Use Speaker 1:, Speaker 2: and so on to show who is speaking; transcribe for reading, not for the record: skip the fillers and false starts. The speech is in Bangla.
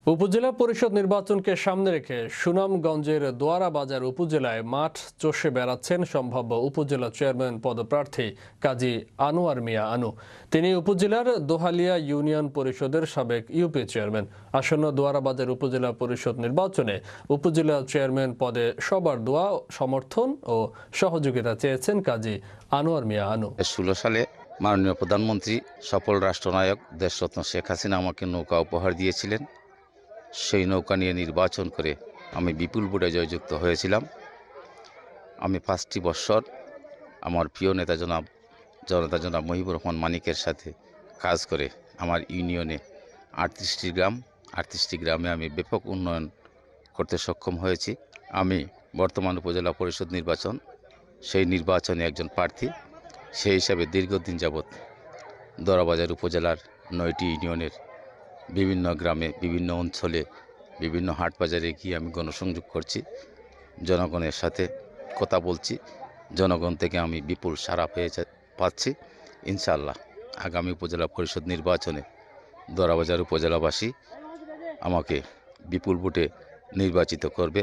Speaker 1: উপজেলা পরিষদ নির্বাচনকে সামনে রেখে সুনামগঞ্জের দোয়ারা বাজার উপজেলায় মাঠ চষে বেড়াচ্ছেন সম্ভাব্য উপজেলা চেয়ারম্যান পদপ্রার্থী কাজী আনোয়ার মিয়া আনু। তিনি উপজেলার দোহালিয়া ইউনিয়ন পরিষদের সাবেক ইউপি চেয়ারম্যান। আসন্ন দোয়ারা বাজার উপজেলা পরিষদ নির্বাচনে উপজেলা চেয়ারম্যান পদে সবার দোয়া, সমর্থন ও সহযোগিতা চেয়েছেন কাজী আনোয়ার মিয়া আনু।
Speaker 2: 2016 সালে মাননীয় প্রধানমন্ত্রী সফল রাষ্ট্রনায়ক দেশরত্ন শেখ হাসিনা আমাকে নৌকা উপহার দিয়েছিলেন। সেই নৌকা নিয়ে নির্বাচন করে আমি বিপুল ভোটে জয়যুক্ত হয়েছিলাম। আমি 5টি বৎসর আমার প্রিয় নেতা জনাব মহিবুর রহমান মানিকের সাথে কাজ করে আমার ইউনিয়নে 38টি গ্রামে আমি ব্যাপক উন্নয়ন করতে সক্ষম হয়েছি। আমি বর্তমান উপজেলা পরিষদ নির্বাচন, সেই নির্বাচনে একজন প্রার্থী। সেই হিসাবে দীর্ঘদিন যাবৎ দোয়ারাবাজার উপজেলার 9টি ইউনিয়নের বিভিন্ন গ্রামে, বিভিন্ন অঞ্চলে, বিভিন্ন হাট বাজারে গিয়ে আমি গণসংযোগ করছি, জনগণের সাথে কথা বলছি। জনগণ থেকে আমি বিপুল সাড়া পাচ্ছি। ইনশাআল্লাহ আগামী উপজেলা পরিষদ নির্বাচনে দোয়ারাবাজার উপজেলাবাসী আমাকে বিপুল ভোটে নির্বাচিত করবে।